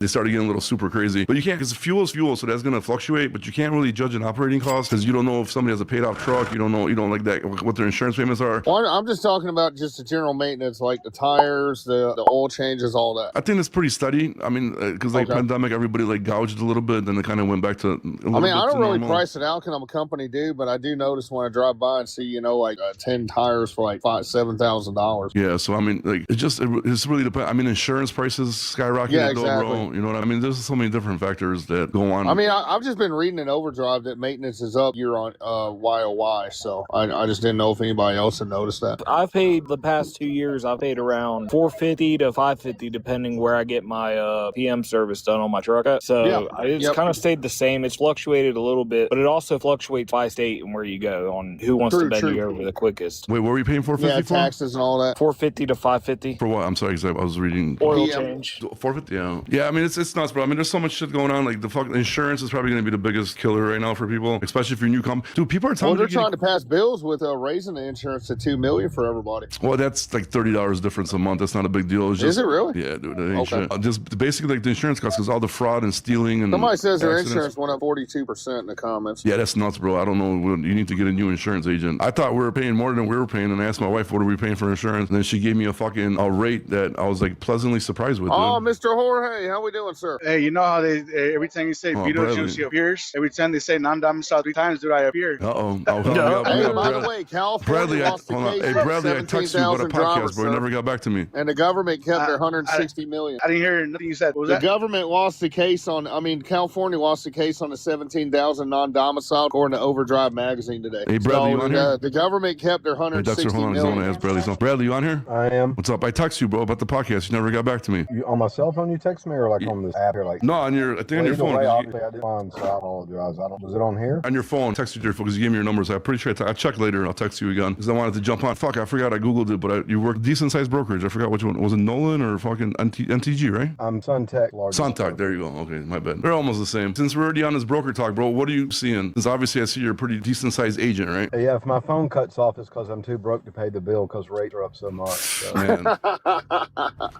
they started getting a little super crazy. But you can't, because fuel is fuel, so that's going to fluctuate, but you can't really judge an operating cost because you don't know if somebody has a paid off truck. You don't know, like that, what their insurance payments are. Well, I'm just talking about just the general maintenance, like the tires, the oil changes, all that. I think it's pretty steady. I mean, because like pandemic, everybody like gouged a little bit, then it kind of went back to I don't really price it out because I'm a company dude, but I do notice when I drive by and see, like 10 tires for like $7,000. Yeah, so I mean, like it's really depends. I mean, insurance prices skyrocketed, yeah, exactly. Bro. You know what I mean? There's so many different factors that go on. I mean, I've just been reading in Overdrive that maintenance is up year on YOY, so I just didn't know if anybody else had noticed that. I've paid the past 2 years. I've paid around $450 to $550 depending where I get my PM service done on my truck. So it's kind of stayed the same. It's fluctuated a little bit, but it also fluctuates by state and where you go on who wants to bend you over the quickest. Wait, what were you paying $450 for? Taxes and all that. $450 to $550 for what? I'm sorry, because I was reading oil change. $450. Yeah. I mean, it's nuts, bro. I mean, there's so much shit going on. Like the fucking insurance is probably going to be the biggest killer right now for people, especially if you're new company. Dude, people are telling me they're trying to pass bills with raising the insurance to $2 million for everybody. Well, that's like $30 difference a month. That's not a big deal. It's just, is it really? Yeah, dude. That ain't shit. Just basically like the insurance costs, because all the fraud and stealing and somebody says their insurance went up 42% in the comments. Yeah, that's nuts, bro. I don't know. You need to get a new insurance agent. I thought we were paying more than we were paying, and I asked my wife, what are we paying for insurance? And then she gave me a fucking rate that I was like pleasantly surprised with. Oh, dude. Mr. Jorge, how we doing, sir? Hey, you know how they every time you say vidIQ appears, every time they say non-domicile 3 times, do I appear? By the way, California lost the case. Hey, Bradley, I texted you about a podcast, bro. You never got back to me. And the government kept their $160 million. I didn't hear nothing you said. What was that? The government lost the case California lost the case on the 17,000 non-domicile, according to Overdrive magazine today. Hey, Bradley, you on here? The government kept their $160 million. Bradley, you on here? I am. What's up? I texted you, bro, about the podcast. You never got back to me. You on my cell phone? You text me, or like on this app here? Like no, on your. I think on your phone. Obviously, I did fine, so I apologize. Was it on here? On your phone, texted your phone because you gave me your numbers. I'm pretty sure I checked later, and I'll text you again because I wanted to jump on. Fuck, I forgot. I googled it, but you work decent sized brokerage. I forgot which one. Was it Nolan or fucking NTG, right? I'm Suntech. Suntech. There you go. Okay, my bad. They're almost the same. Since we're already on this broker talk, bro, what are you seeing? Since obviously I see you're a pretty decent sized agent, right? Yeah. If my phone cuts off, it's because I'm too broke to pay the bill because rates are up so much. So. Man.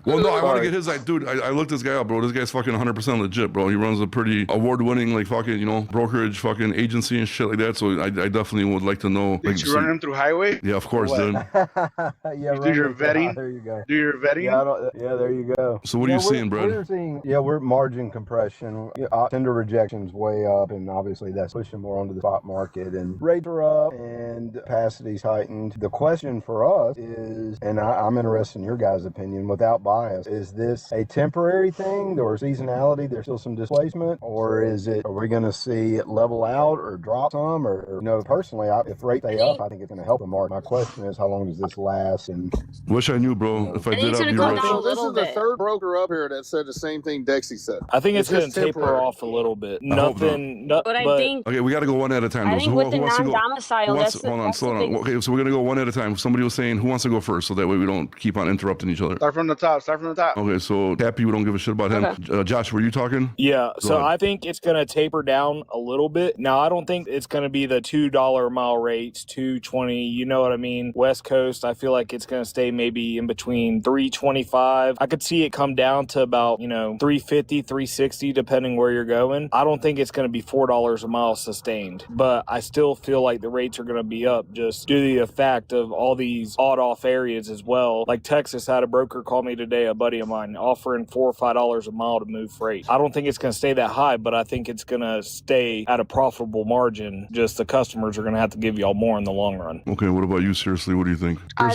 Well, no, I want to get his. Dude, I looked this guy up, bro. This guy's fucking 100% legit, bro. He runs a pretty award-winning, like fucking, brokerage, fucking agency and shit like that. So I definitely would like to know. Did you run him through highway? Yeah, of course, dude. Yeah, do your vetting. There you go. Do your vetting. Yeah, there you go. So what are you seeing, Brad? We're margin compression. Tender rejections way up, and obviously that's pushing more onto the spot market. And rates are up, and capacity's heightened. The question for us is, and I'm interested in your guys' opinion, without bias, is this a temporary thing or seasonality? There's still some displacement, or are we going to see it level out or drop some? Or personally, if rates stay up, I think it's going to help the market. My question is, how long does this last? And wish I knew, bro. If I did, I'd be rich. This is the third broker up here that said the same thing Dexy said. I think it's going to taper off a little bit. Nothing. But I think. Okay, we got to go one at a time. I think with the non-domicile, hold on, slow down. Okay, so we're going to go one at a time. Somebody was saying, who wants to go first? So that way we don't keep on interrupting each other. Start from the top. Okay, so Happy, we don't give a shit about him. Josh, were you talking? Yeah, so I think it's going to taper down a little bit. Now, I don't think it's going to be the $2 mile rates, $2.20, you know what I mean? West Coast, I feel like it's going to stay maybe in between $3.25. I could see it come down to about, $3.50, $3.60, depending where you're going. I don't think it's going to be $4 a mile sustained, but I still feel like the rates are going to be up just due to the fact of all these odd-off areas as well. Like Texas had a broker call me today, a buddy of mine, offering $4 or $5 a mile to move freight. I don't think it's going to stay that high, but I think it's going to stay at a profitable margin. Just the customers are going to have to give y'all more in the long run. Okay, what about you? Seriously, what do you think? I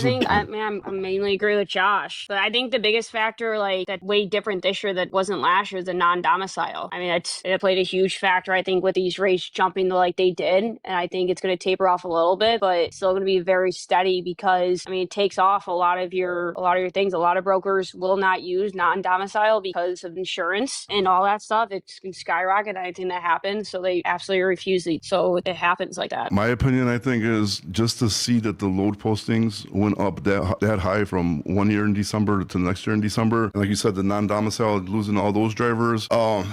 mainly agree with Josh, but I think the biggest factor, that's way different this year that wasn't last year, is the non-domicile. I mean, it played a huge factor, I think, with these rates jumping like they did, and I think it's going to taper off a little bit, but it's still going to be very steady because, it takes off a lot of your things. A lot of brokers will not use non-domicile because of insurance and all that stuff. It can skyrocket anything that happens, so they absolutely refuse it. So it happens like that. My opinion, I think, is just to see that the load postings went up that high from one year in December to the next year in December. And like you said, the non-domicile, losing all those drivers. I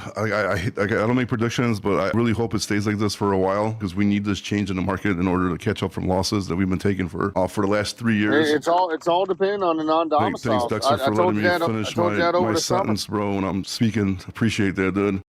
don't make predictions, but I really hope it stays like this for a while because we need this change in the market in order to catch up from losses that we've been taking for the last 3 years. It's all depending on the non-domicile. Thanks, Dexter, for letting me finish my sentence, bro. when I'm speaking. Appreciate that, dude.